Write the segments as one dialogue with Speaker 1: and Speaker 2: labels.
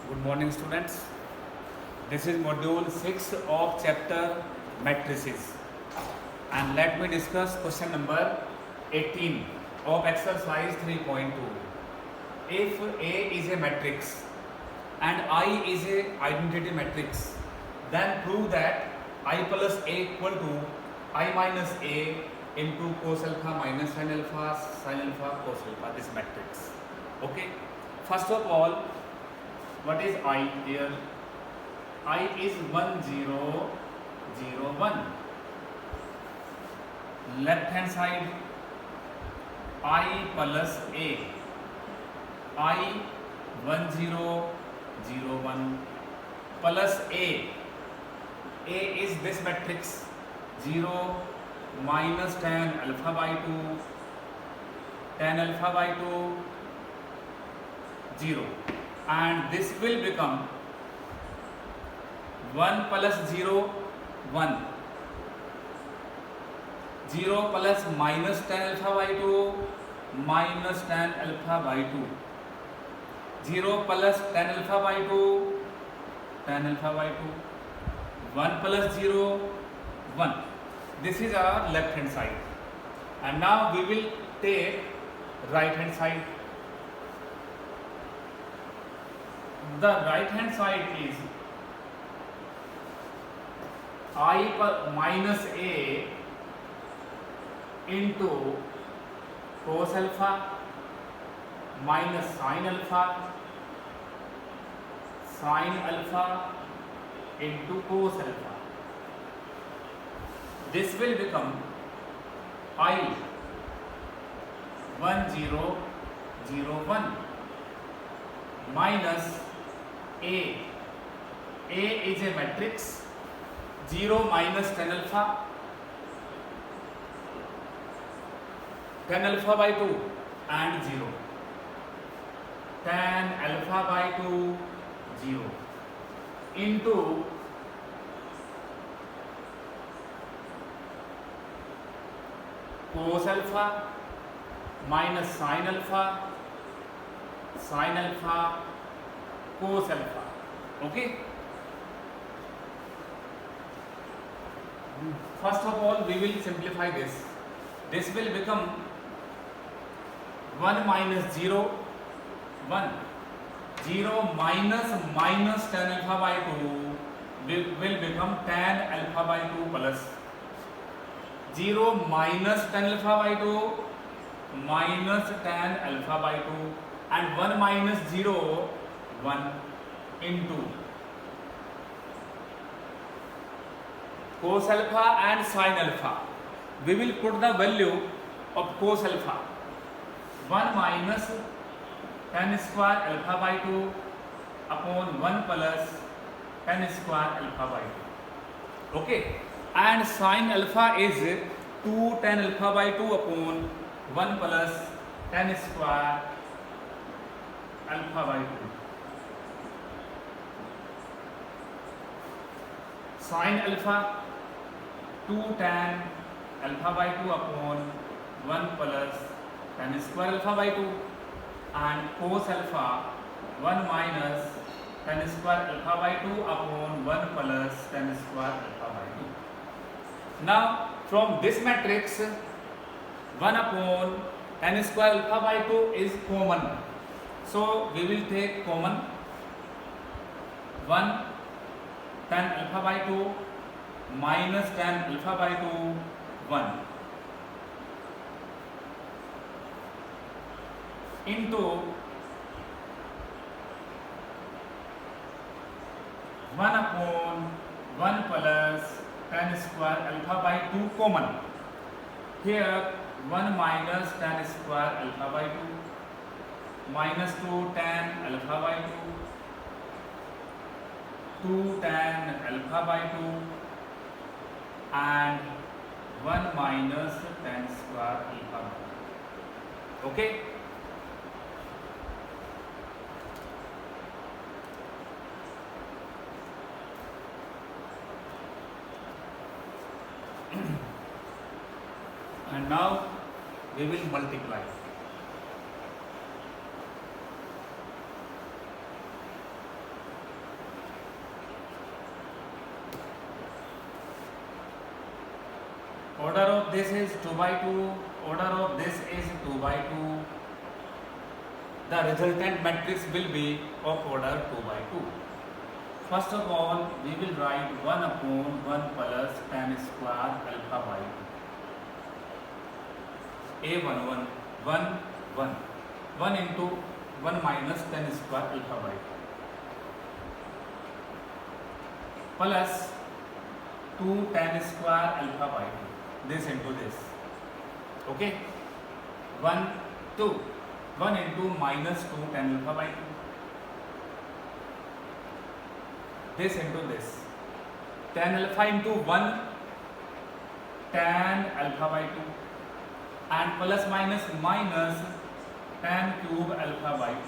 Speaker 1: Good morning, students. This is module 6 of chapter matrices, and let me discuss question number 18 of exercise 3.2. If A is a matrix and I is a identity matrix, then prove that I plus A equal to I minus A into cos alpha minus sin alpha cos alpha, this matrix. Okay, first of all, what is I here? I is 1 0 0 1. Left hand side I plus A. I 1 0 0 1 plus A. A is this matrix 0 minus tan alpha by 2, tan alpha by 2 0, and this will become 1 plus 0 1, 0 plus minus tan alpha by 2 minus tan alpha by 2, 0 plus tan alpha by 2 tan alpha by 2, 1 plus 0 1. This is our left hand side, and now we will take right hand side. The right hand side is I minus A into cos alpha minus sin alpha into cos alpha. This will become I 1 0 0 1 minus A. A is a matrix 0 minus tan alpha by 2 and 0, tan alpha by 2 0 into cos alpha minus sin alpha cos alpha. Okay, first of all we will simplify this. This will become 1 minus 0 1, 0 minus tan alpha by 2 will become tan alpha by 2 plus 0 minus tan alpha by 2 minus tan alpha by 2, and 1 minus 0 1 into cos alpha and sin alpha. We will put the value of cos alpha 1 minus tan square alpha by 2 upon 1 plus tan square alpha by 2. Okay, and sin alpha is 2 tan alpha by 2 upon 1 plus tan square alpha by 2. Sin alpha 2 tan alpha by 2 upon 1 plus tan square alpha by 2, and cos alpha 1 minus tan square alpha by 2 upon 1 plus tan square alpha by 2. Now from this matrix 1 upon tan square alpha by 2 is common, so we will take common 1 tan alpha by 2 minus tan alpha by 2 1 into 1 upon 1 plus tan square alpha by 2 common. Here 1 minus tan square alpha by 2 minus 2 tan alpha by 2, 2 tan alpha by 2 and 1 minus tan square alpha by 2. Okay, and now we will multiply. order of this is 2 by 2, order of this is 2 by 2. The resultant matrix will be of order 2 by 2. First of all, we will write 1 upon 1 plus tan square alpha by 2. A1 1 1 1 1 into 1 minus tan square alpha by 2 plus 2 tan square alpha by 2. This into this. Okay. 1 2 1 into minus 2 tan alpha by 2. This into this. Tan alpha into 1 tan alpha by 2 and plus minus minus tan cube alpha by 2.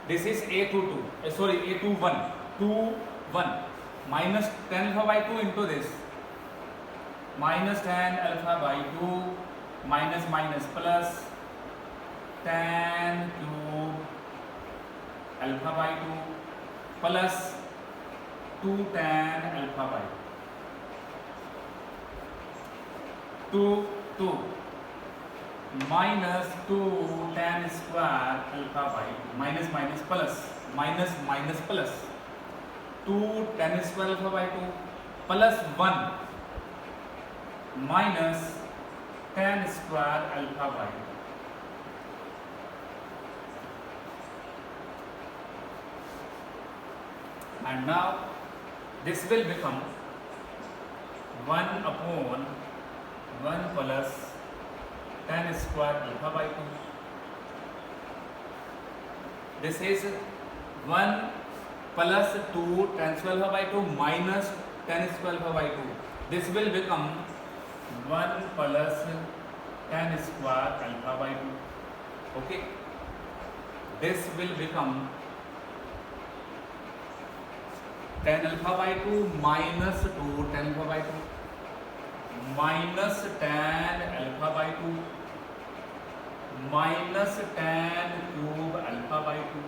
Speaker 1: This is a to 2. Sorry, a to 1. 2 1 minus tan alpha by 2 into this. Minus tan alpha by 2 minus minus plus tan cube alpha by 2 plus 2 tan alpha by 2 2 minus 2 tan square alpha by 2 minus minus plus minus minus plus 2 tan square alpha by 2 plus 1 minus tan square alpha by 2. And now this will become 1 upon 1 plus tan square alpha by 2. This is 1 plus 2 tan square alpha by 2 minus tan square alpha by 2. This will become 1 plus tan square alpha by 2. Okay. This will become tan alpha by 2 minus 2 tan alpha by 2 minus tan alpha by 2 minus tan cube alpha by 2.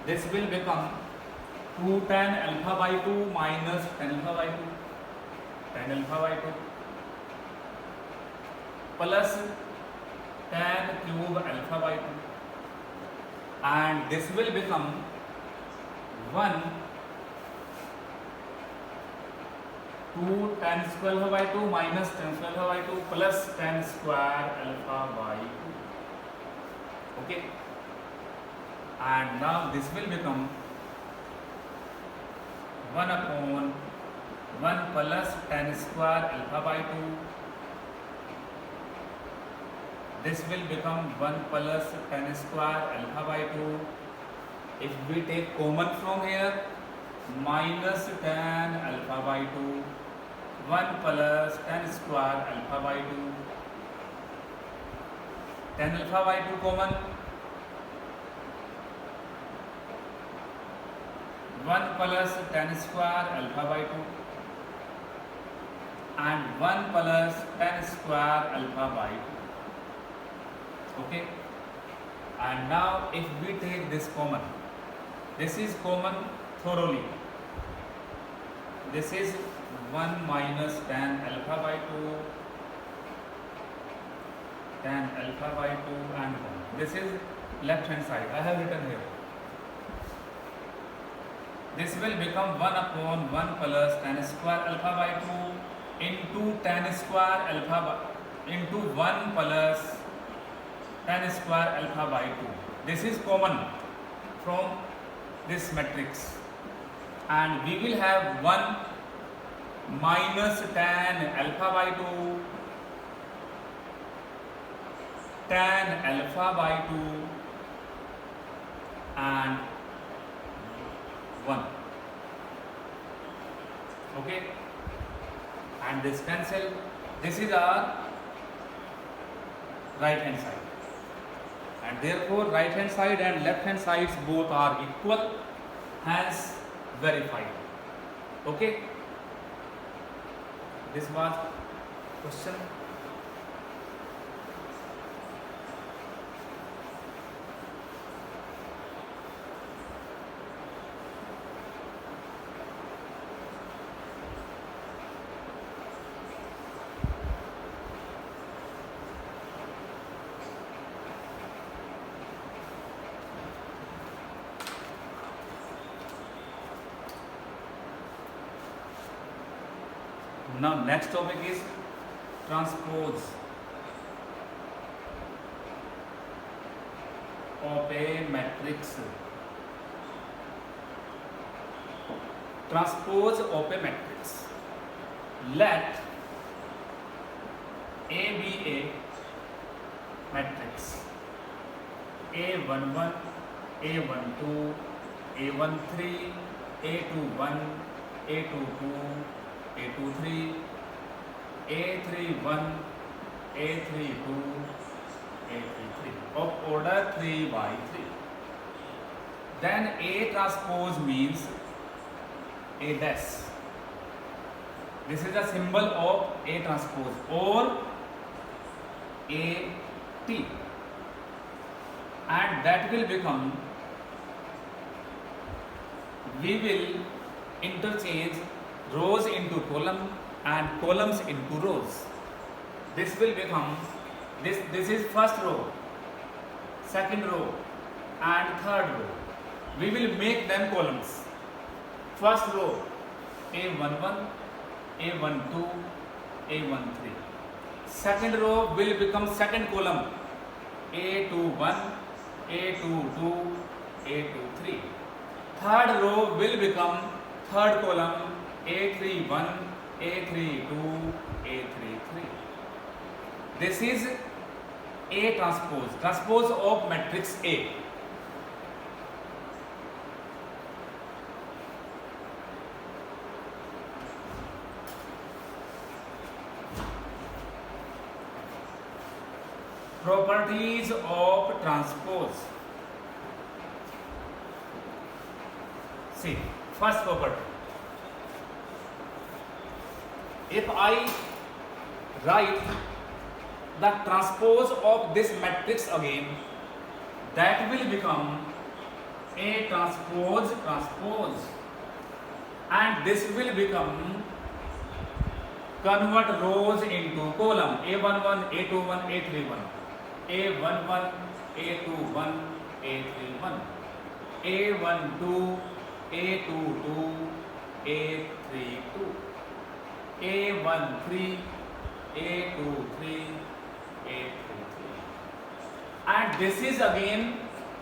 Speaker 1: This will become 2 tan alpha by 2 minus tan alpha by 2 tan alpha by 2 plus tan cube alpha by 2 and this will become 1 2 tan square alpha by 2 minus tan square alpha by 2 plus tan square alpha by 2. Okay. And now this will become 1 upon 1 plus tan square alpha by 2. This will become 1 plus tan square alpha by 2. If we take common from here, minus tan alpha by 2, 1 plus tan square alpha by 2, tan alpha by 2 common, 1 plus tan square alpha by 2 and 1 plus tan square alpha by 2. Okay. And now if we take this common, this is common thoroughly. This is 1 minus tan alpha by 2, tan alpha by 2 and 1. This is left hand side. I have written here. This will become 1 upon 1 plus tan square alpha by 2 into tan square alpha by, into 1 plus tan square alpha by 2. This is common from this matrix and we will have 1 minus tan alpha by 2 tan alpha by 2 and 1. Okay. And this cancel. This is our right hand side. And therefore right hand side and left hand sides both are equal, hence verified. Okay. This was question. Now next topic is transpose of a matrix. Transpose of a matrix. Let A be a matrix. A11, A12, A13, A21, A22, A23, A31, A32, A33 of order 3 by 3. Then A transpose means A dash. This is the symbol of A transpose or A T, and that will become, we will interchange rows into column and columns into rows. This will become, this is first row, second row and third row. We will make them columns. First row A11, A12, A13. Second row will become second column A21, A22, A23. Third row will become third column A31, A32, A33. This is A transpose of matrix A. Properties of transpose. See, first property. If I write the transpose of this matrix again, that will become A transpose, and this will become, convert rows into column A11, A21, A31. A11, A21, A31, A12, A22, A32, A13, A23, A33, and this is again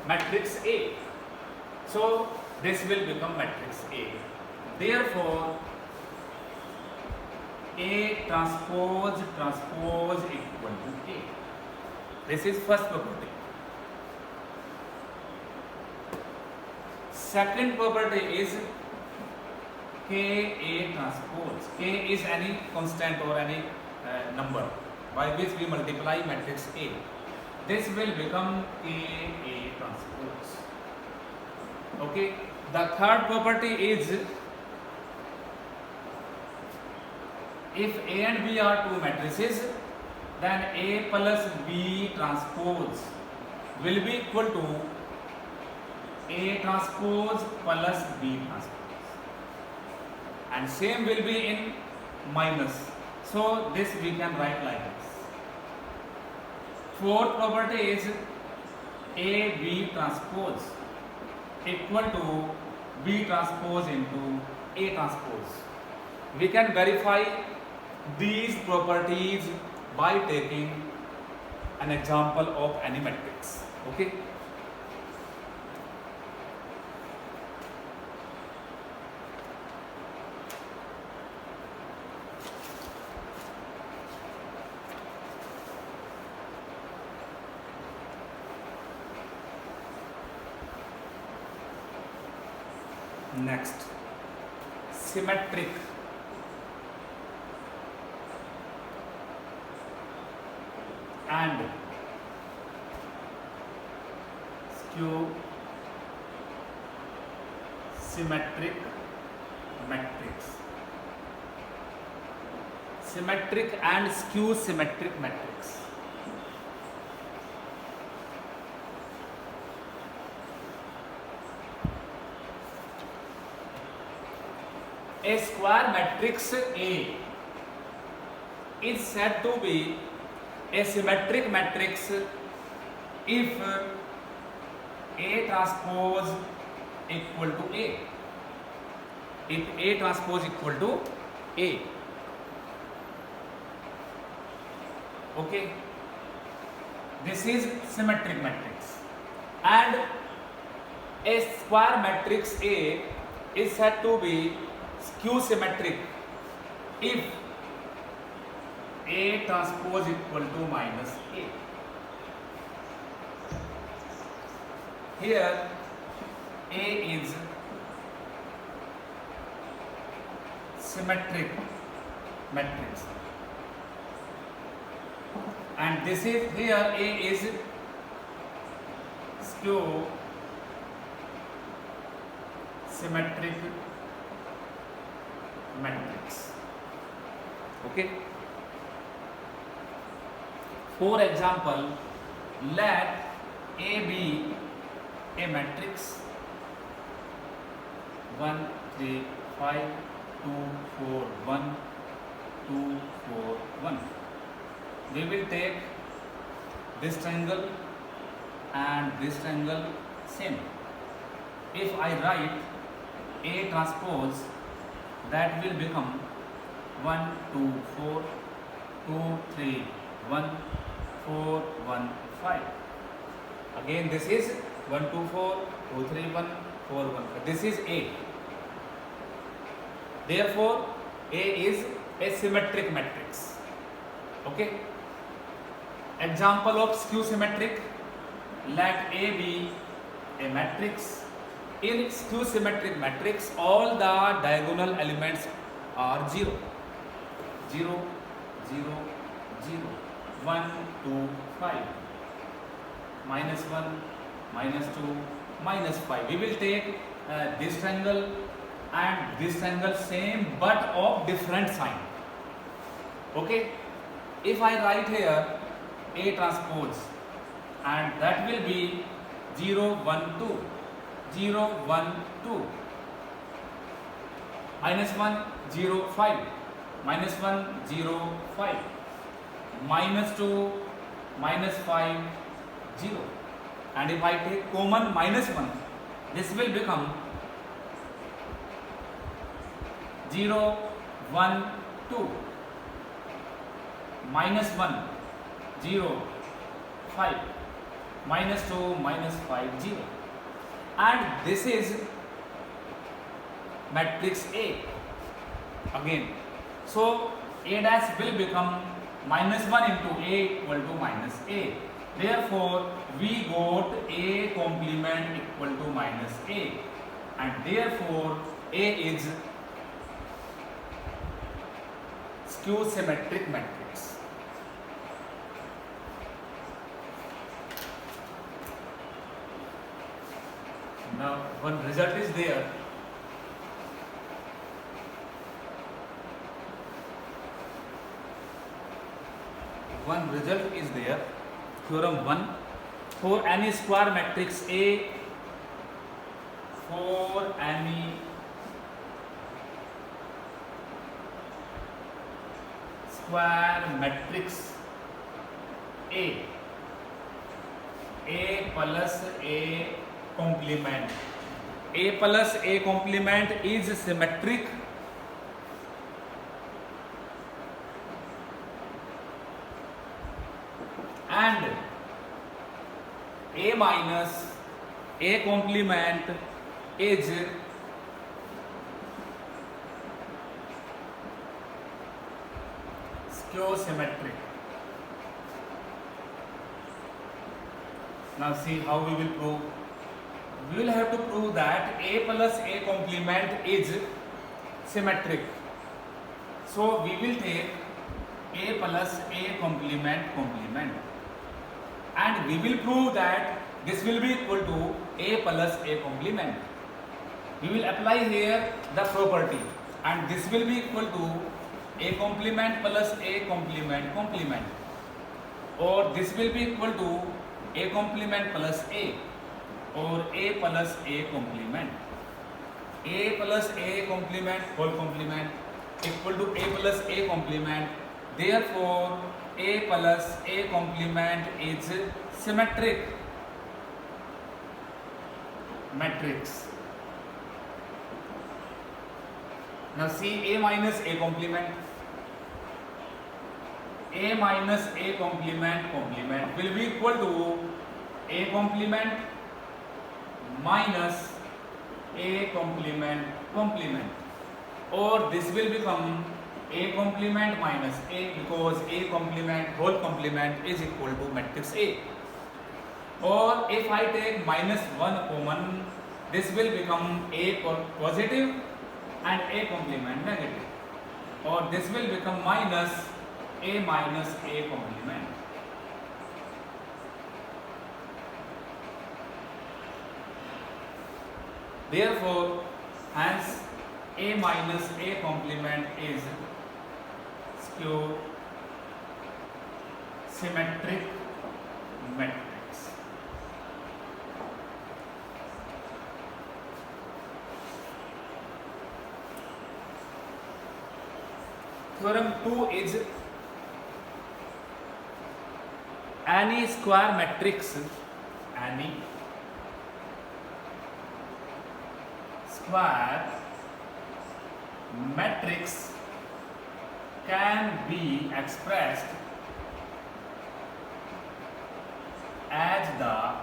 Speaker 1: matrix A. So this will become matrix A. Therefore, A transpose equal to A. This is first property. Second property is Ka transpose. K is any constant or any number by which we multiply matrix A. This will become Ka transpose. Okay. The third property is, if A and B are two matrices, then A plus B transpose will be equal to A transpose plus B transpose, and same will be in minus. So this we can write like this. Fourth property is AB transpose equal to B transpose into A transpose. We can verify these properties by taking an example of any matrix. Okay. Next, symmetric. And skew symmetric matrix. Symmetric and skew symmetric matrix. A square matrix A is said to be a symmetric matrix if A transpose equal to A. If A transpose equal to A. Okay, this is symmetric matrix, and a square matrix A is said to be skew symmetric if A transpose equal to minus A. Here A is symmetric matrix, and this is, here A is skew symmetric matrix. Okay, for example, let A be a matrix 1 3 5 2 4 1 2 4 1. We will take this triangle and this triangle same. If I write A transpose, that will become 1 2 4 2 3 1 4 1 5. Again this is 1 2 4 2 3 1 4 1. This is A. Therefore A is a symmetric matrix. Okay. Example of skew symmetric, let A be a matrix. In skew symmetric matrix, all the diagonal elements are 0 0 0 0 1 2 5 minus 1 minus 2 minus 5. We will take this triangle and this triangle same but of different sign. Okay, if I write here A transpose, and that will be 0 1 2 0 1 2 minus 1 0 5 minus 1 0 5 minus 2 minus 5 0, and if I take common minus 1, this will become 0 1 2 minus 1 0 5 minus 2 minus 5 0, and this is matrix A again. So A dash will become minus 1 into A equal to minus A. Therefore we got A complement equal to minus A, and therefore A is skew symmetric matrix. Now one result is there. One result is there. Theorem 1, for any square matrix A, for any square matrix A, A plus A complement, A plus A complement is symmetric and A minus A complement is skew symmetric. Now see how we will prove. We will have to prove that A plus A complement is symmetric. So we will take A plus A complement, and we will prove that this will be equal to A plus A complement. We will apply here the property, and this will be equal to A complement plus A complement, or this will be equal to A complement plus A, or A plus A complement. A plus A complement whole complement equal to A plus A complement. Therefore A plus A complement is symmetric matrix. Now see A minus A complement. A minus A complement will be equal to A complement minus A complement, or this will become A complement minus A, because A complement whole complement is equal to matrix A. Or if I take minus 1 common, this will become A positive and A complement negative, or this will become minus A complement. Therefore, hence A minus A complement is skew symmetric matrix. Theorem 2 is any square matrix, any square matrix can be expressed as the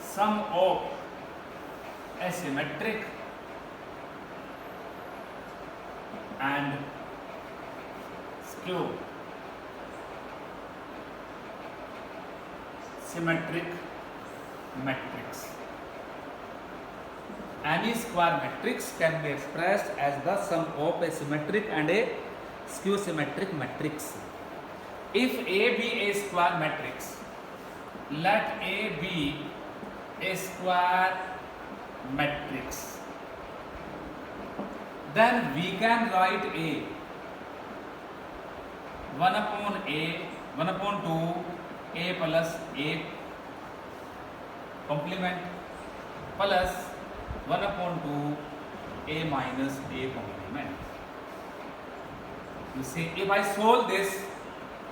Speaker 1: sum of asymmetric and skew symmetric matrix. Any square matrix can be expressed as the sum of a symmetric and a skew symmetric matrix. If A be a square matrix, let A be a square matrix, then we can write A 1 upon 2 A plus A complement plus 1 upon 2 A minus A complement. You see, if I solve this,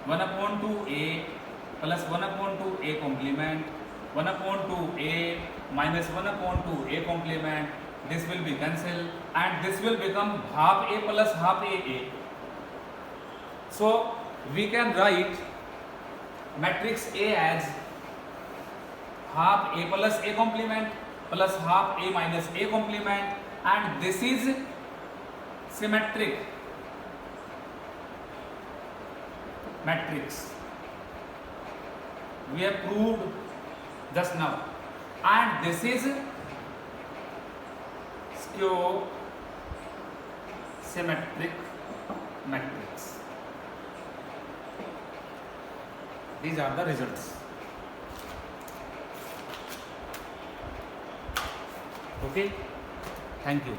Speaker 1: 1 upon 2 A plus 1 upon 2 A complement, 1 upon 2 A minus 1 upon 2 A complement, this will be cancelled and this will become half A plus half A. So we can write matrix A as half A plus A complement plus half A minus A complement, and this is symmetric matrix. We have proved just now, and this is skew symmetric matrix. These are the results. Okay, thank you.